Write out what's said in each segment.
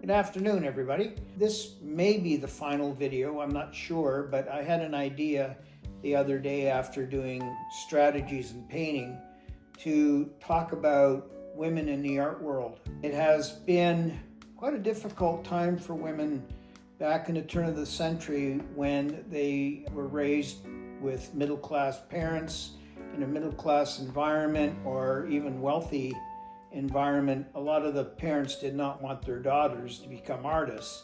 Good afternoon, everybody. This may be the final video, I'm not sure, but I had an idea the other day after doing strategies in painting to talk about women in the art world. It has been quite a difficult time for women back in the turn of the century when they were raised with middle-class parents in a middle-class environment or even wealthy environment. A lot of the parents did not want their daughters to become artists,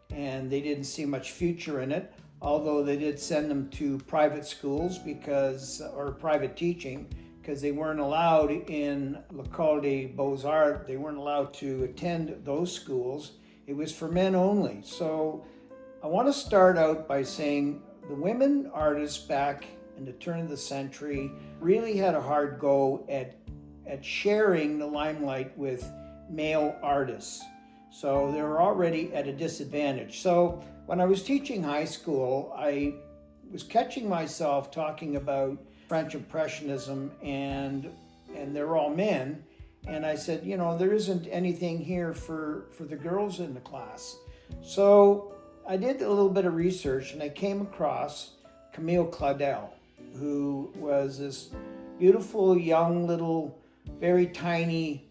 and they didn't see much future in it, although they did send them to private schools or private teaching, because they weren't allowed in L'École des Beaux-Arts. They weren't allowed to attend those schools. It was for men only. So I want to start out by saying the women artists back in the turn of the century really had a hard go at sharing the limelight with male artists. So they were already at a disadvantage. So when I was teaching high school, I was catching myself talking about French Impressionism and they're all men. And I said, there isn't anything here for the girls in the class. So I did a little bit of research and I came across Camille Claudel, who was this beautiful young little very tiny,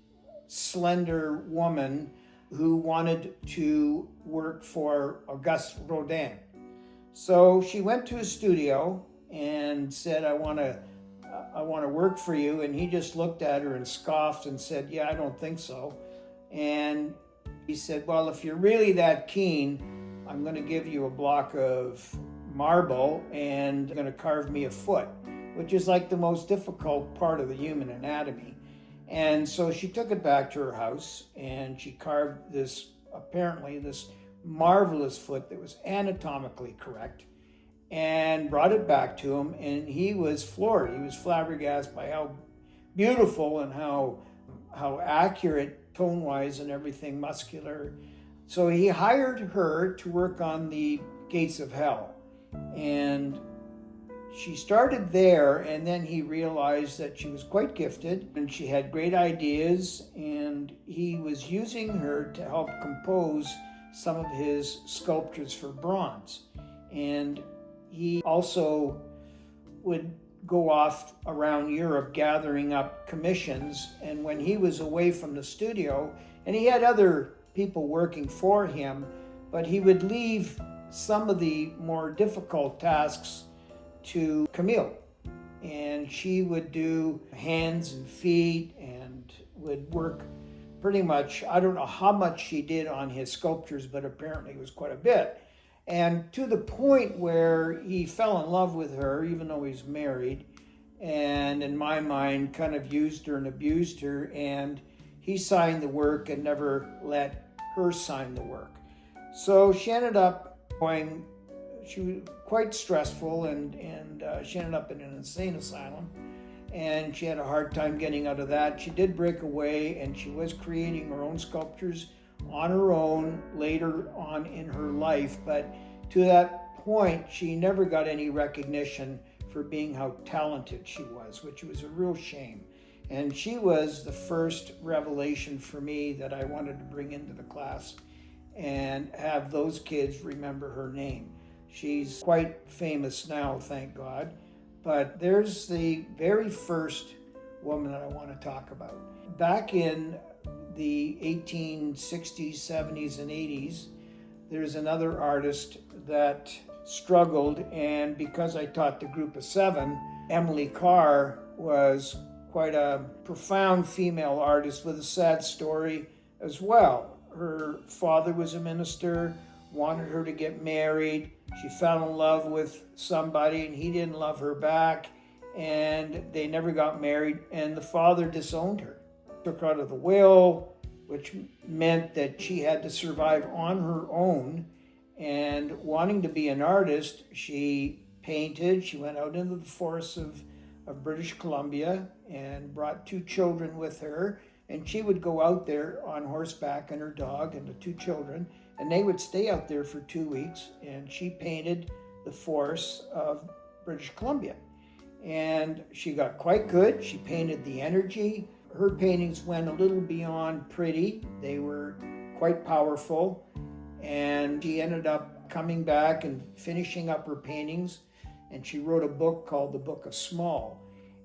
slender woman who wanted to work for Auguste Rodin. So she went to his studio and said, I want to work for you. And he just looked at her and scoffed and said, yeah, I don't think so. And he said, well, if you're really that keen, I'm going to give you a block of marble and you're going to carve me a foot, which is like the most difficult part of the human anatomy. And so she took it back to her house and she carved this marvelous foot that was anatomically correct and brought it back to him. And he was floored. He was flabbergasted by how beautiful and how accurate tone-wise and everything, muscular. So he hired her to work on the Gates of Hell. And she started there, and then he realized that she was quite gifted and she had great ideas, and he was using her to help compose some of his sculptures for bronze. And he also would go off around Europe gathering up commissions, and when he was away from the studio, and he had other people working for him, but he would leave some of the more difficult tasks to Camille, and she would do hands and feet and would work pretty much, I don't know how much she did on his sculptures, but apparently it was quite a bit. And to the point where he fell in love with her, even though he's married, and in my mind kind of used her and abused her, and he signed the work and never let her sign the work. So she ended up she was quite stressful, and she ended up in an insane asylum, and she had a hard time getting out of that. She did break away, and she was creating her own sculptures on her own later on in her life, but to that point she never got any recognition for being how talented she was, which was a real shame. And she was the first revelation for me that I wanted to bring into the class and have those kids remember her name. She's quite famous now, thank God. But there's the very first woman that I want to talk about. Back in the 1860s, 70s, and 80s, there's another artist that struggled, and because I taught the group of 7, Emily Carr was quite a profound female artist with a sad story as well. Her father was a minister, wanted her to get married. She fell in love with somebody and he didn't love her back, and they never got married, and the father disowned her. Took her out of the will, which meant that she had to survive on her own. And wanting to be an artist, she painted. She went out into the forests of British Columbia and brought 2 children with her. And she would go out there on horseback and her dog and the 2 children, and they would stay out there for 2 weeks, and she painted the forests of British Columbia. And she got quite good. She painted the energy. Her paintings went a little beyond pretty. They were quite powerful. And she ended up coming back and finishing up her paintings. And she wrote a book called The Book of Small.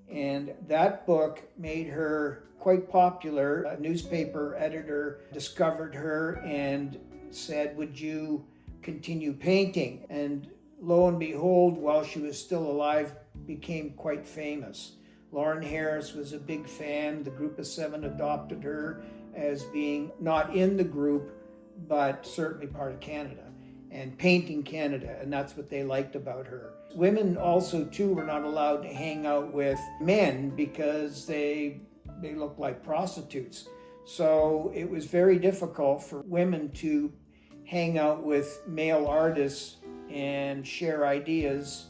And that book made her quite popular. A newspaper editor discovered her and said, would you continue painting? And lo and behold, while she was still alive, became quite famous. Lauren Harris was a big fan. The Group of Seven adopted her as being not in the group, but certainly part of Canada and painting Canada, and that's what they liked about her. Women also, too, were not allowed to hang out with men because they looked like prostitutes. So it was very difficult for women to hang out with male artists and share ideas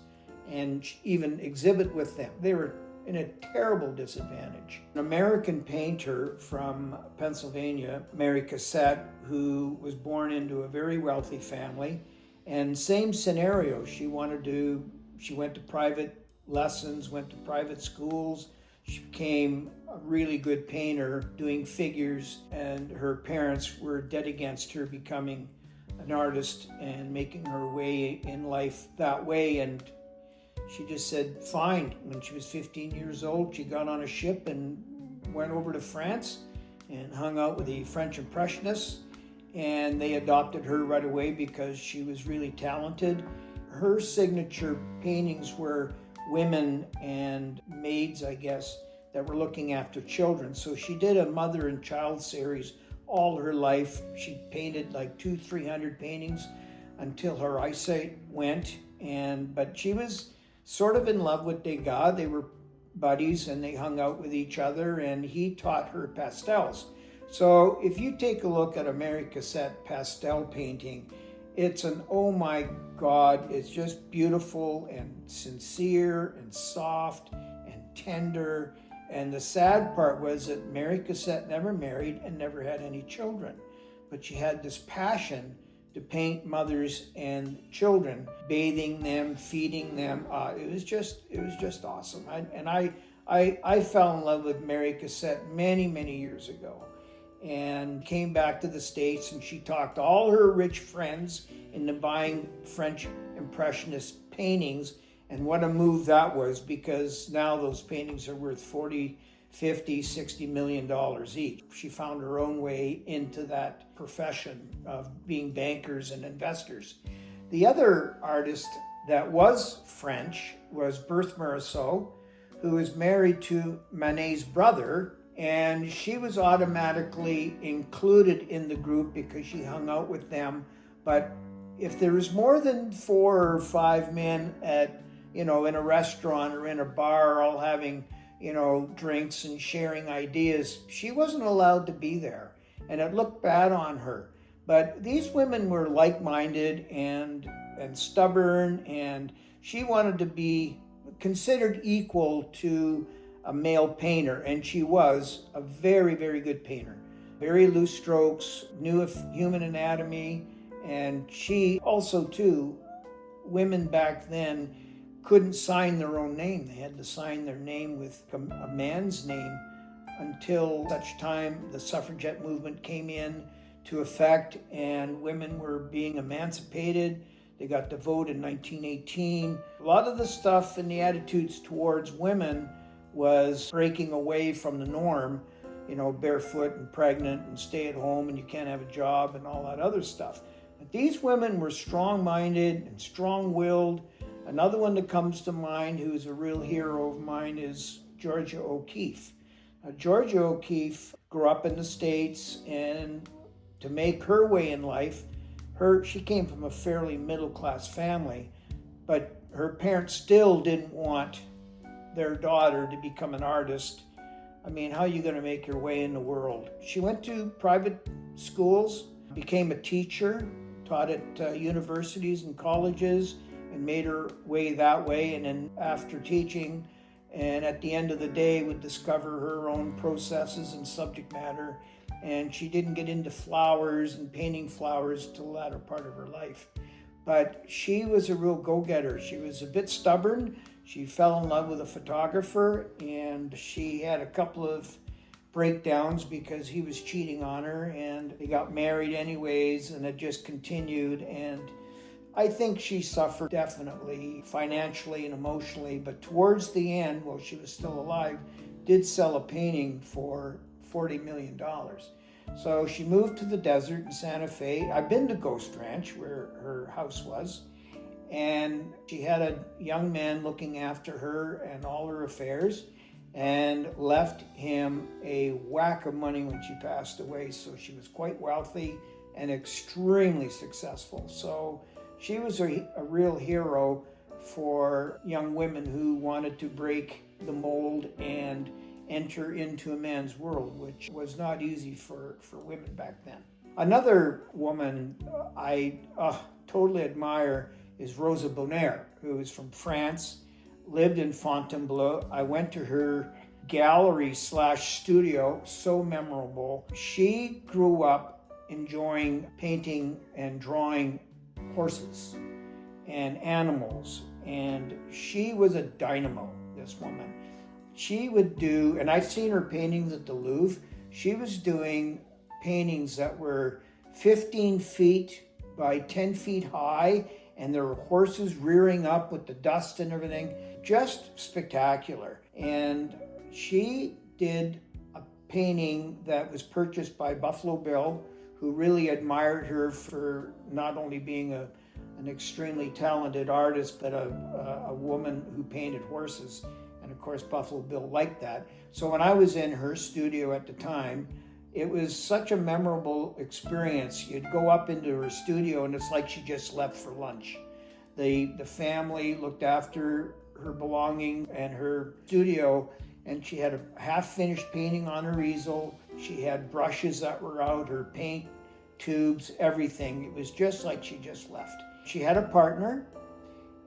and even exhibit with them. They were in a terrible disadvantage. An American painter from Pennsylvania, Mary Cassatt, who was born into a very wealthy family, and same scenario. She went to private lessons, went to private schools. She became a really good painter, doing figures, and her parents were dead against her becoming an artist and making her way in life that way. And she just said, fine. When she was 15 years old, she got on a ship and went over to France and hung out with the French Impressionists. And they adopted her right away because she was really talented. Her signature paintings were women and maids, I guess, that were looking after children. So she did a mother and child series all her life. She painted like 200-300 paintings until her eyesight went. But she was sort of in love with Degas. They were buddies and they hung out with each other, and he taught her pastels. So if you take a look at a Mary Cassatt pastel painting, it's an oh my God, it's just beautiful and sincere and soft and tender. And the sad part was that Mary Cassatt never married and never had any children, but she had this passion to paint mothers and children, bathing them, feeding them. It was just awesome. I fell in love with Mary Cassatt many, many years ago, and came back to the States, and she talked all her rich friends into buying French Impressionist paintings. And what a move that was, because now those paintings are worth $40, $50, $60 million each. She found her own way into that profession of being bankers and investors. The other artist that was French was Berthe Morisot, who was married to Manet's brother, and she was automatically included in the group because she hung out with them. But if there was more than 4 or 5 men at, in a restaurant or in a bar all having, drinks and sharing ideas, she wasn't allowed to be there. And it looked bad on her. But these women were like-minded and stubborn, and she wanted to be considered equal to a male painter, and she was a very, very good painter. Very loose strokes, knew of human anatomy, and she also, too, women back then couldn't sign their own name. They had to sign their name with a man's name until such time the suffragette movement came in to effect and women were being emancipated. They got to vote in 1918. A lot of the stuff and the attitudes towards women was breaking away from the norm, barefoot and pregnant and stay at home and you can't have a job and all that other stuff. But these women were strong-minded and strong-willed. Another one that comes to mind, who's a real hero of mine, is Georgia O'Keeffe. Georgia O'Keeffe grew up in the States, and to make her way in life, she came from a fairly middle-class family, but her parents still didn't want their daughter to become an artist. I mean, how are you going to make your way in the world? She went to private schools, became a teacher, taught at universities and colleges, and made her way that way. And then after teaching, and at the end of the day, would discover her own processes and subject matter. And she didn't get into flowers and painting flowers till the latter part of her life. But she was a real go-getter. She was a bit stubborn. She fell in love with a photographer, and she had a couple of breakdowns because he was cheating on her, and they got married anyways, and it just continued. And I think she suffered definitely financially and emotionally, but towards the end, while she was still alive, did sell a painting for $40 million. So she moved to the desert in Santa Fe. I've been to Ghost Ranch, where her house was, and she had a young man looking after her and all her affairs, and left him a whack of money when she passed away. So she was quite wealthy and extremely successful. So she was a real hero for young women who wanted to break the mold and enter into a man's world, which was not easy for women back then. Another woman I totally admire is Rosa Bonheur, who is from France, lived in Fontainebleau. I went to her gallery/studio, so memorable. She grew up enjoying painting and drawing horses and animals, and she was a dynamo, this woman. She would do, and I've seen her paintings at the Louvre, she was doing paintings that were 15 feet by 10 feet high, and there were horses rearing up with the dust and everything. Just spectacular. And she did a painting that was purchased by Buffalo Bill, who really admired her for not only being an extremely talented artist, but a woman who painted horses. And of course, Buffalo Bill liked that. So when I was in her studio at the time, it was such a memorable experience. You'd go up into her studio and it's like she just left for lunch. The family looked after her belongings and her studio, and she had a half-finished painting on her easel. She had brushes that were out, her paint tubes, everything. It was just like she just left. She had a partner,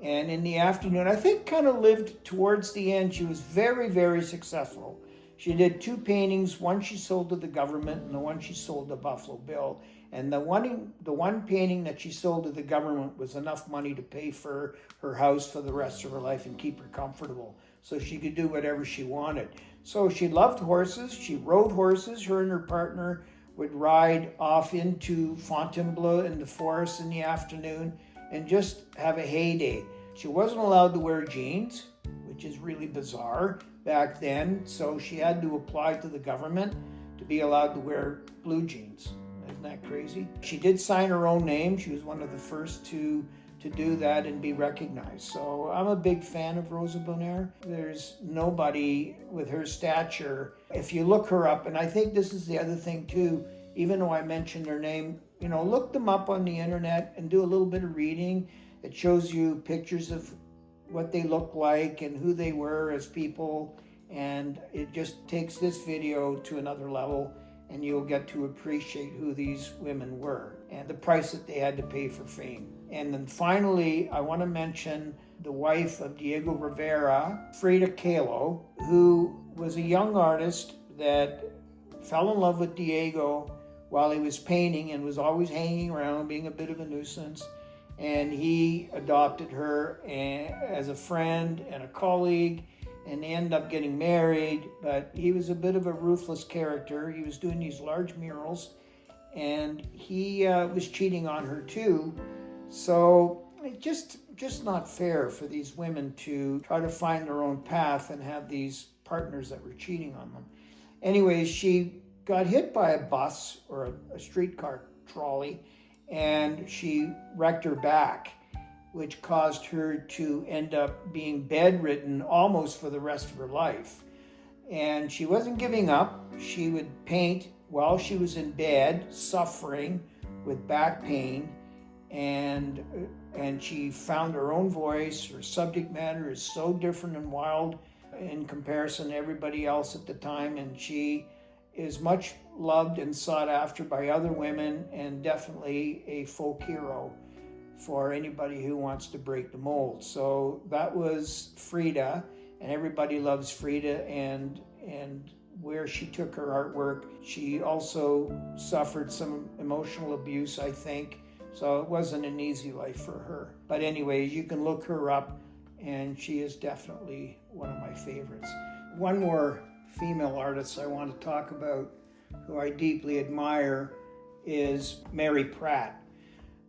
and in the afternoon, I think kind of lived towards the end, she was very, very successful. She did 2 paintings, one she sold to the government and the one she sold to Buffalo Bill. And the one painting that she sold to the government was enough money to pay for her house for the rest of her life and keep her comfortable, so she could do whatever she wanted. So she loved horses, she rode horses. Her and her partner would ride off into Fontainebleau in the forest in the afternoon and just have a heyday. She wasn't allowed to wear jeans, which is really bizarre back then, so she had to apply to the government to be allowed to wear blue jeans. Isn't that crazy? She did sign her own name. She was one of the first to do that and be recognized. So I'm a big fan of Rosa Bonheur. There's nobody with her stature. If you look her up, and I think this is the other thing too, even though I mentioned her name, look them up on the internet and do a little bit of reading. It shows you pictures of what they look like and who they were as people, and it just takes this video to another level, and you'll get to appreciate who these women were and the price that they had to pay for fame. And then finally, I want to mention the wife of Diego Rivera, Frida Kahlo, who was a young artist that fell in love with Diego while he was painting and was always hanging around, being a bit of a nuisance. And he adopted her as a friend and a colleague, and they ended up getting married. But he was a bit of a ruthless character. He was doing these large murals, and he was cheating on her too. So it's just not fair for these women to try to find their own path and have these partners that were cheating on them. Anyways, she got hit by a bus or a streetcar trolley, and she wrecked her back, which caused her to end up being bedridden almost for the rest of her life. And she wasn't giving up. She would paint while she was in bed, suffering with back pain, and she found her own voice. Her subject matter is so different and wild in comparison to everybody else at the time, and she is much loved and sought after by other women, and definitely a folk hero for anybody who wants to break the mold. So that was Frida, and everybody loves Frida and where she took her artwork. She also suffered some emotional abuse, I think, so it wasn't an easy life for her. But anyways, you can look her up, and she is definitely one of my favorites. One more female artists I want to talk about, who I deeply admire, is Mary Pratt.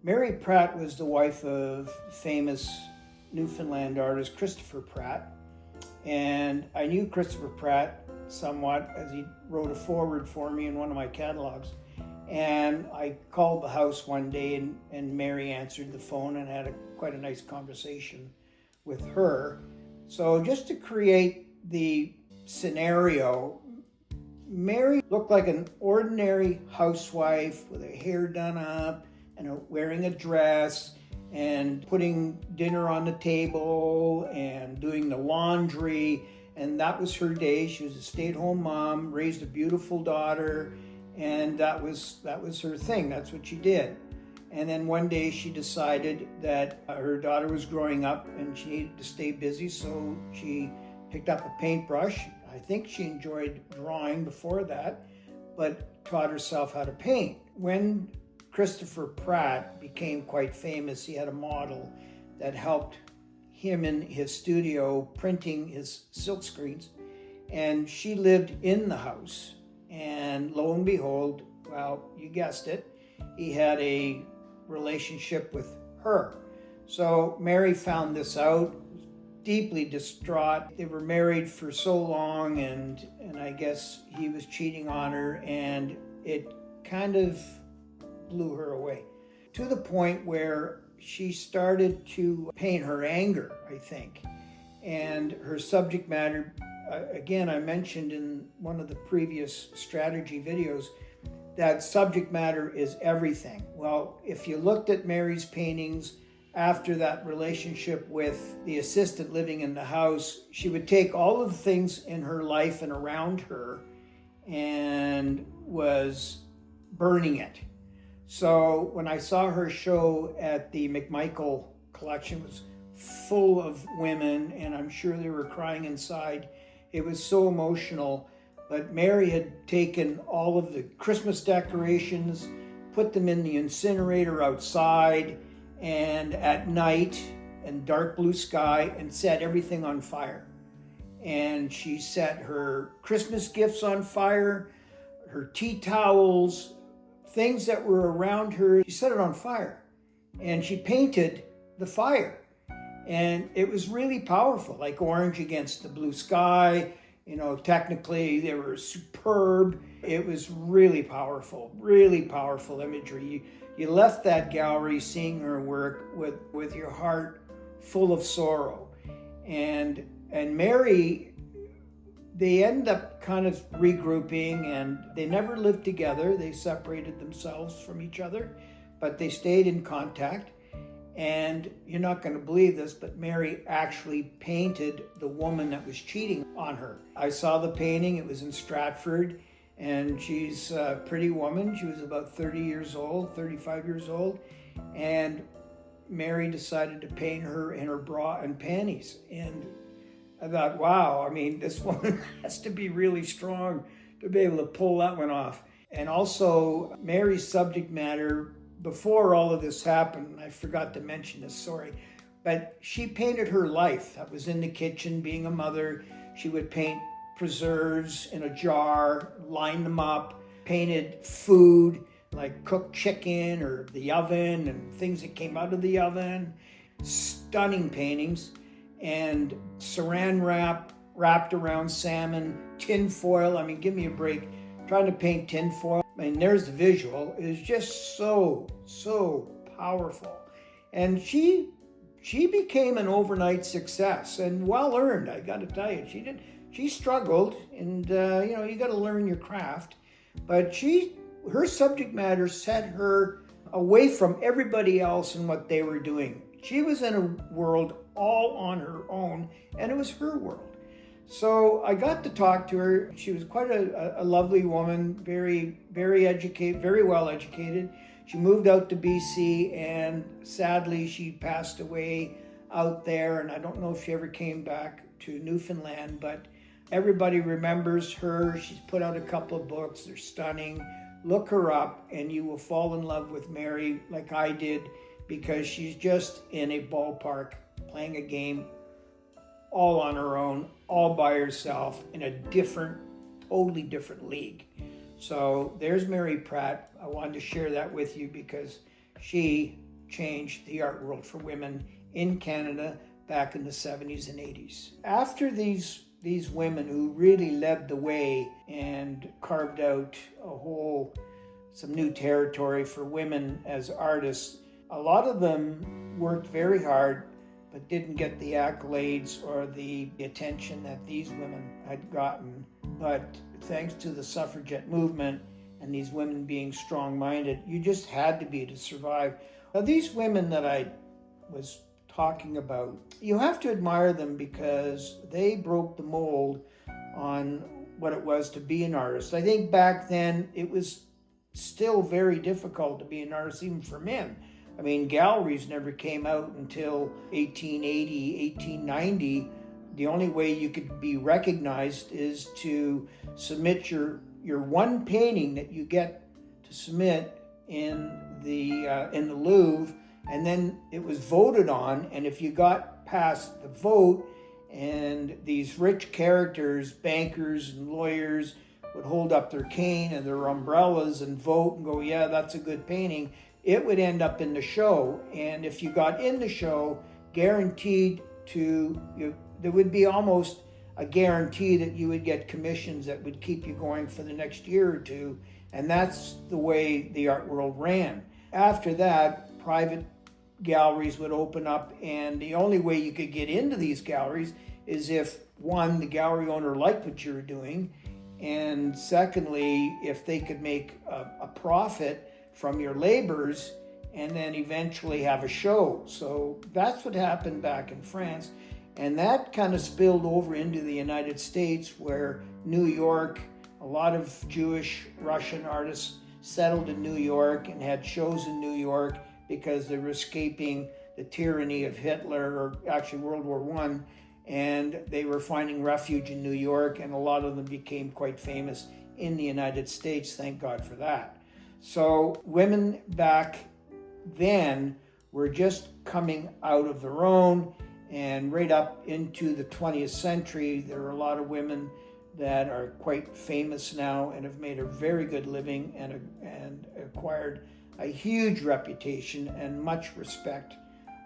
Mary Pratt was the wife of famous Newfoundland artist Christopher Pratt. And I knew Christopher Pratt somewhat, as he wrote a foreword for me in one of my catalogs. And I called the house one day, and Mary answered the phone, and had quite a nice conversation with her. So just to create the scenario, Mary looked like an ordinary housewife with her hair done up and wearing a dress and putting dinner on the table and doing the laundry. And that was her day. She was a stay-at-home mom, raised a beautiful daughter, and that was her thing. That's what she did. And then one day she decided that her daughter was growing up and she needed to stay busy, so she picked up a paintbrush. I think she enjoyed drawing before that, but taught herself how to paint. When Christopher Pratt became quite famous, he had a model that helped him in his studio printing his silk screens, and she lived in the house. And lo and behold, well, you guessed it, he had a relationship with her. So Mary found this out, deeply distraught. They were married for so long, and I guess he was cheating on her, and it kind of blew her away, to the point where she started to paint her anger, I think. And her subject matter, again, I mentioned in one of the previous strategy videos, that subject matter is everything. Well, if you looked at Mary's paintings after that relationship with the assistant living in the house, she would take all of the things in her life and around her and was burning it. So when I saw her show at the McMichael collection, it was full of women, and I'm sure they were crying inside. It was so emotional. But Mary had taken all of the Christmas decorations, put them in the incinerator outside, and at night, and dark blue sky, and set everything on fire. And she set her Christmas gifts on fire, her tea towels, things that were around her. She set it on fire, and she painted the fire. And it was really powerful, like orange against the blue sky. You know, technically they were superb. It was really powerful imagery. You left that gallery seeing her work with your heart full of sorrow. And Mary, they ended up kind of regrouping, and they never lived together. They separated themselves from each other, but they stayed in contact. And you're not going to believe this, but Mary actually painted the woman that was cheating on her. I saw the painting. It was in Stratford, and she's a pretty woman. She was about 30 years old, 35 years old, and Mary decided to paint her in her bra and panties. And I thought, wow, I mean, this woman has to be really strong to be able to pull that one off. And also, Mary's subject matter, before all of this happened, I forgot to mention this, sorry, but she painted her life. That was in the kitchen, being a mother. She would paint preserves in a jar, line them up, painted food, like cooked chicken or the oven and things that came out of the oven. Stunning paintings. And saran wrap wrapped around salmon, tin foil. I mean, give me a break. Trying to paint tin foil. I mean, there's the visual. It is just so powerful. And she became an overnight success, and well earned, I got to tell you. She struggled, and you got to learn your craft. But her subject matter set her away from everybody else and what they were doing. She was in a world all on her own, and it was her world. So I got to talk to her. She was quite a lovely woman, very educated, very well educated. She moved out to BC, and sadly she passed away out there, and I don't know if she ever came back to Newfoundland, but everybody remembers her. She's put out a couple of books. They're stunning. Look her up, and you will fall in love with Mary like I did, because she's just in a ballpark playing a game all on her own, all by herself, in a different totally different league. So there's Mary Pratt. I wanted to share that with you because she changed the art world for women in Canada back in the 70s and 80s. After these women who really led the way and carved out some new territory for women as artists, a lot of them worked very hard but didn't get the accolades or the attention that these women had gotten. But thanks to the suffragette movement and these women being strong-minded, you just had to be to survive. Now, these women that I was talking about, you have to admire them because they broke the mold on what it was to be an artist. I think back then it was still very difficult to be an artist, even for men. I mean, galleries never came out until 1880, 1890. The only way you could be recognized is to submit your one painting that you get to submit in the Louvre, and then it was voted on. And if you got past the vote, and these rich characters, bankers and lawyers, would hold up their cane and their umbrellas and vote and go, yeah, that's a good painting, it would end up in the show. And if you got in the show, guaranteed there would be almost a guarantee that you would get commissions that would keep you going for the next year or two. And that's the way the art world ran. After that, private galleries would open up, and the only way you could get into these galleries is if, one, the gallery owner liked what you were doing, and secondly, if they could make a profit from your labors and then eventually have a show. So that's what happened back in France. And that kind of spilled over into the United States, where New York, a lot of Jewish Russian artists settled in New York and had shows in New York because they were escaping the tyranny of Hitler, or actually World War I, and they were finding refuge in New York, and a lot of them became quite famous in the United States. Thank God for that. So women back then were just coming out of their own, and right up into the 20th century, there are a lot of women that are quite famous now and have made a very good living and acquired a huge reputation and much respect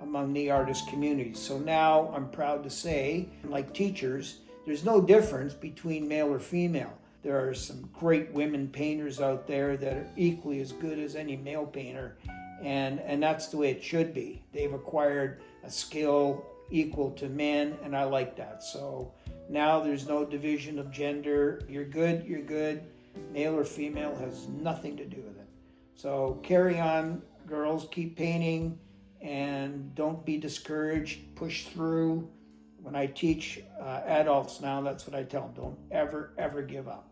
among the artist community. So now I'm proud to say, like teachers, there's no difference between male or female. There are some great women painters out there that are equally as good as any male painter, and that's the way it should be. They've acquired a skill equal to men, and I like that. So now there's no division of gender. You're good, you're good. Male or female has nothing to do with it. So carry on, girls, keep painting, and don't be discouraged, push through. When I teach adults now, that's what I tell them. Don't ever give up.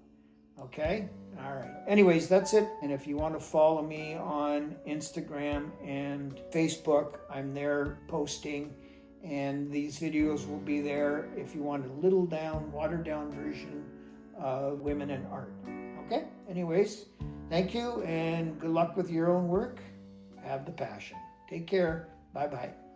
Okay? All right. Anyways, that's it. And if you want to follow me on Instagram and Facebook, I'm there posting. And these videos will be there if you want a watered down version of women in art. Okay? Anyways, thank you and good luck with your own work. Have the passion. Take care. Bye-bye.